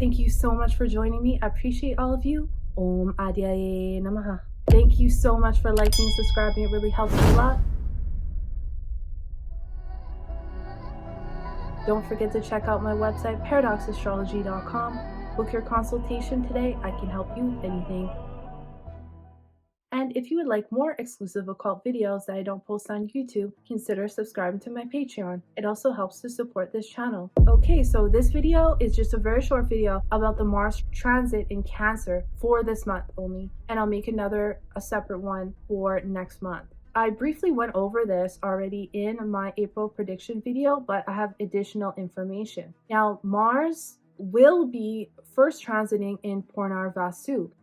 Thank you so much for joining me. I appreciate all of you. Om Adyaye Namaha. Thank you so much for liking and subscribing. It really helps me a lot. Don't forget to check out my website, paradoxastrology.com. Book your consultation today. I can help you with anything. And if you would like more exclusive occult videos that I don't post on YouTube, consider subscribing to my Patreon. It also helps to support this channel. Okay, so this video is just a very short video about the Mars transit in Cancer for this month only. And I'll make a separate one for next month. I briefly went over this already in my April prediction video, but I have additional information. Now, Mars will be first transiting in Purna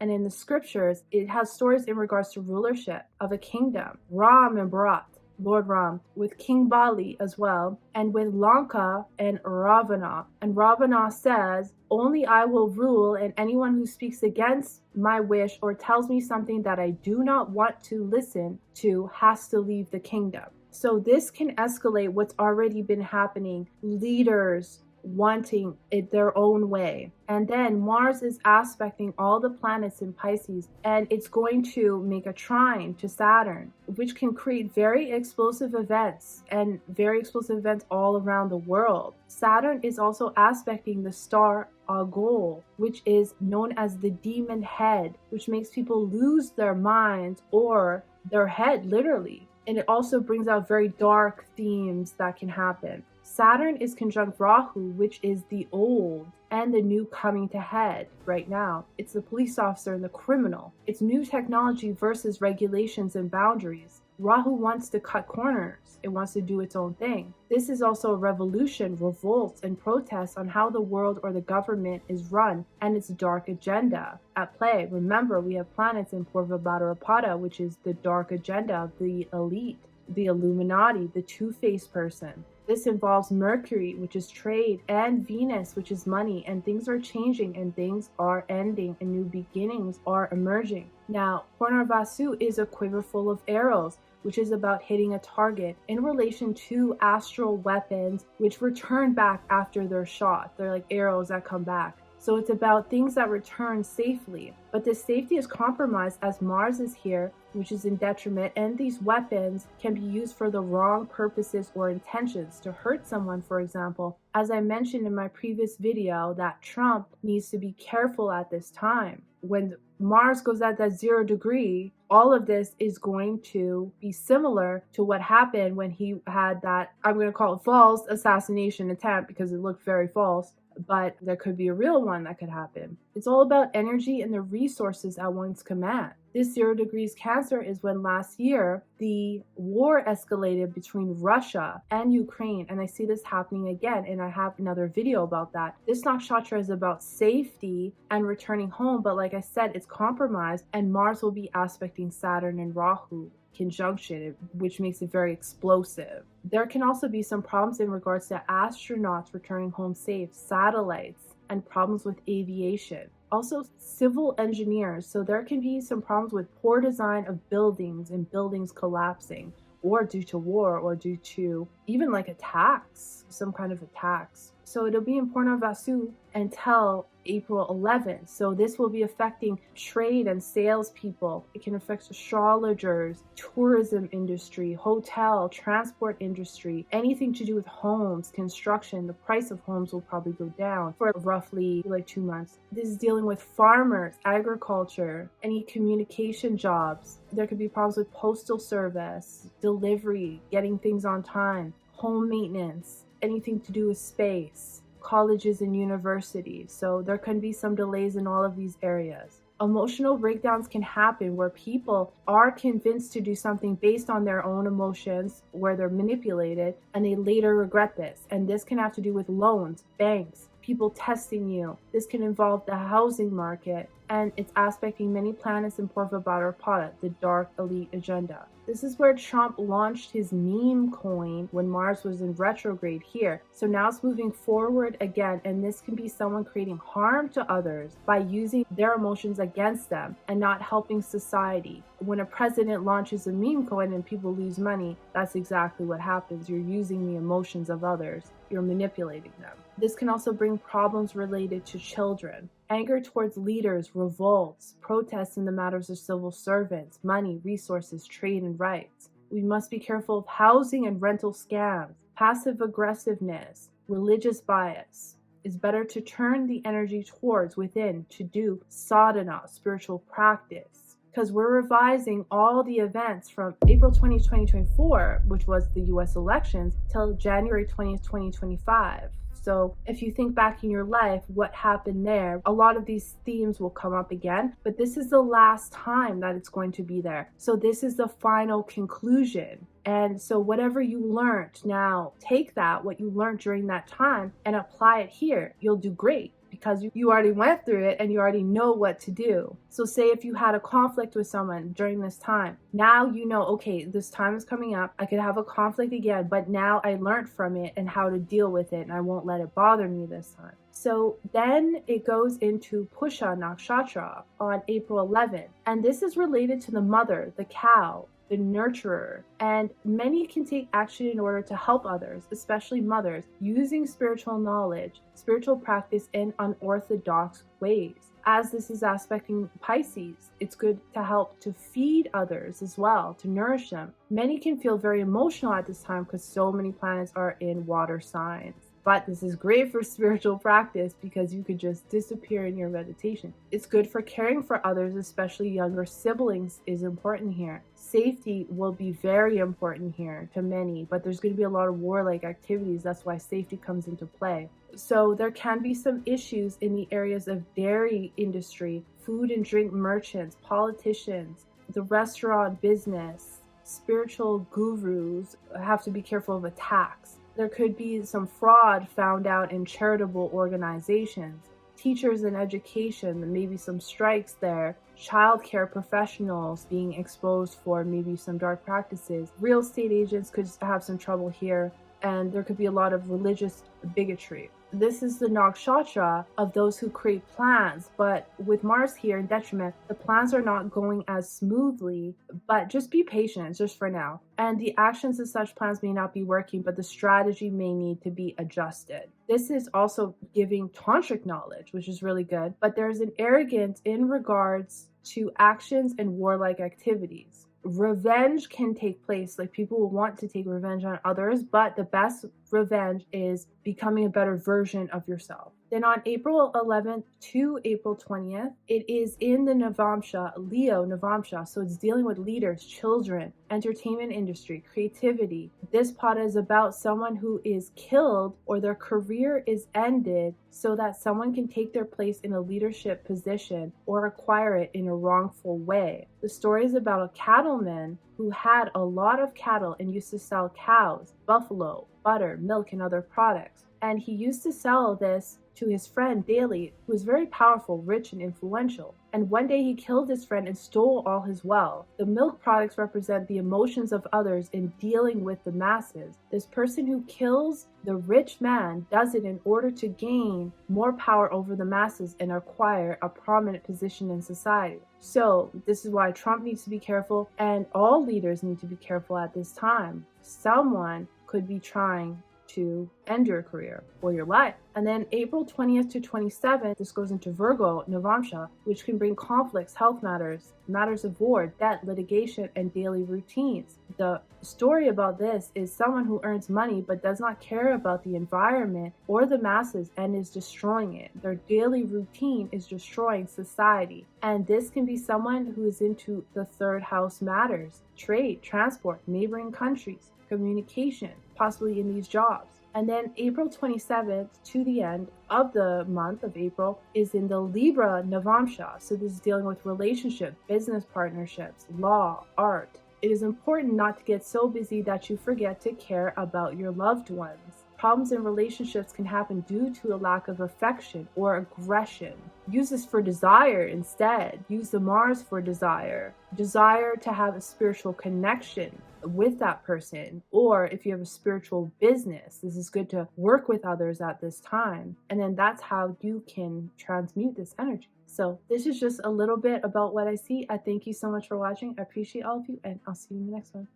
and in the scriptures it has stories in regards to rulership of a kingdom, Ram and Bharat, Lord Ram, with King Bali as well, and with Lanka and Ravana. And Ravana says, only I will rule, and anyone who speaks against my wish or tells me something that I do not want to listen to has to leave the kingdom. So this can escalate what's already been happening, leaders wanting it their own way. And then Mars is aspecting all the planets in Pisces, and it's going to make a trine to Saturn, which can create very explosive events and very explosive events all around the world. Saturn is also aspecting the star Algol, which is known as the demon head, which makes people lose their minds or their head literally. And it also brings out very dark themes that can happen. Saturn is conjunct Rahu, which is the old and the new coming to head right now. It's the police officer and the criminal. It's new technology versus regulations and boundaries. Rahu wants to cut corners. It wants to do its own thing. This is also a revolution, revolt, and protest on how the world or the government is run and its dark agenda at play. Remember, we have planets in Purva Bhadrapada, which is the dark agenda of the elite, the Illuminati, the two-faced person. This involves Mercury, which is trade, and Venus, which is money, and things are changing and things are ending and new beginnings are emerging. Now, Purnarvasu is a quiver full of arrows, which is about hitting a target in relation to astral weapons, which return back after they're shot. They're like arrows that come back. So it's about things that return safely. But this safety is compromised as Mars is here, which is in detriment, and these weapons can be used for the wrong purposes or intentions to hurt someone, for example. As I mentioned in my previous video, that Trump needs to be careful at this time. When Mars goes at that 0 degree, all of this is going to be similar to what happened when he had that, I'm going to call it false assassination attempt because it looked very false. But there could be a real one that could happen. It's all about energy and the resources at one's command. This 0 degrees Cancer is when last year the war escalated between Russia and Ukraine, and I see this happening again, and I have another video about that. This nakshatra is about safety and returning home, but like I said, it's compromised, and Mars will be aspecting Saturn and Rahu conjunction, which makes it very explosive. There can also be some problems in regards to astronauts returning home safe, satellites, and problems with aviation. Also civil engineers, so there can be some problems with poor design of buildings and buildings collapsing, or due to war, or due to even like attacks, some kind of attacks. So it'll be in Purnarvasu until April 11th. So this will be affecting trade and salespeople. It can affect astrologers, tourism industry, hotel, transport industry, anything to do with homes, construction. The price of homes will probably go down for roughly like 2 months. This is dealing with farmers, agriculture, any communication jobs. There could be problems with postal service, delivery, getting things on time, home maintenance, anything to do with space, colleges and universities. So there can be some delays in all of these areas. Emotional breakdowns can happen where people are convinced to do something based on their own emotions, where they're manipulated, and they later regret this. And this can have to do with loans, banks, people testing you. This can involve the housing market, and it's aspecting many planets in Purva Bhadrapada, the dark elite agenda. This is where Trump launched his meme coin when Mars was in retrograde here. So now it's moving forward again, and this can be someone creating harm to others by using their emotions against them and not helping society. When a president launches a meme coin and people lose money, that's exactly what happens. You're using the emotions of others. You're manipulating them. This can also bring problems related to children. Anger towards leaders, revolts, protests in the matters of civil servants, money, resources, trade, and rights. We must be careful of housing and rental scams, passive aggressiveness, religious bias. It's better to turn the energy towards within to do sadhana, spiritual practice. Because we're revising all the events from April 20th, 2024, which was the US elections, till January 20th, 2025. So if you think back in your life, what happened there, a lot of these themes will come up again, but this is the last time that it's going to be there. So this is the final conclusion. And so whatever you learned now, take that, what you learned during that time, and apply it here. You'll do great, because you already went through it and you already know what to do. So say if you had a conflict with someone during this time, now you know, okay, this time is coming up, I could have a conflict again, but now I learned from it and how to deal with it, and I won't let it bother me this time. So then it goes into Pusha Nakshatra on April 11th, and this is related to the mother, the cow, the nurturer, and many can take action in order to help others, especially mothers, using spiritual knowledge, spiritual practice in unorthodox ways. As this is aspecting Pisces, it's good to help to feed others as well, to nourish them. Many can feel very emotional at this time because so many planets are in water signs. But this is great for spiritual practice because you could just disappear in your meditation. It's good for caring for others, especially younger siblings is important here. Safety will be very important here to many, but there's going to be a lot of warlike activities. That's why safety comes into play. So there can be some issues in the areas of dairy industry, food and drink merchants, politicians, the restaurant business, spiritual gurus have to be careful of attacks. There could be some fraud found out in charitable organizations, teachers in education, maybe some strikes there, childcare professionals being exposed for maybe some dark practices. Real estate agents could have some trouble here, and there could be a lot of religious bigotry. This is the nakshatra of those who create plans, but with Mars here in detriment, the plans are not going as smoothly, but just be patient just for now. And the actions of such plans may not be working, but the strategy may need to be adjusted. This is also giving tantric knowledge, which is really good, but there's an arrogance in regards to actions and warlike activities. Revenge can take place, like people will want to take revenge on others, but the best revenge is becoming a better version of yourself. Then on April 11th to April 20th, it is in the Navamsha, Leo Navamsha, so it's dealing with leaders, children, entertainment industry, creativity. This pada is about someone who is killed or their career is ended so that someone can take their place in a leadership position or acquire it in a wrongful way. The story is about a cattleman who had a lot of cattle and used to sell cows, buffalo, butter, milk, and other products. And he used to sell this to his friend daily, who was very powerful, rich, and influential. And one day he killed his friend and stole all his wealth. The milk products represent the emotions of others in dealing with the masses. This person who kills the rich man does it in order to gain more power over the masses and acquire a prominent position in society. So this is why Trump needs to be careful, and all leaders need to be careful at this time. Someone could be trying to end your career or your life. And then April 20th to 27th, this goes into Virgo, Navamsha, which can bring conflicts, health matters, matters of war, debt, litigation, and daily routines. The story about this is someone who earns money but does not care about the environment or the masses and is destroying it. Their daily routine is destroying society. And this can be someone who is into the third house matters, trade, transport, neighboring countries, communication, possibly in these jobs. And then April 27th to the end of the month of April is in the Libra Navamsha. So this is dealing with relationships, business partnerships, law, art. It is important not to get so busy that you forget to care about your loved ones. Problems in relationships can happen due to a lack of affection or aggression. Use this for desire instead. Use the Mars for desire. Desire to have a spiritual connection with that person, or if you have a spiritual business, this is good to work with others at this time, and then that's how you can transmute this energy. So this is just a little bit about what I see. I thank you so much for watching. I appreciate all of you, and I'll see you in the next one.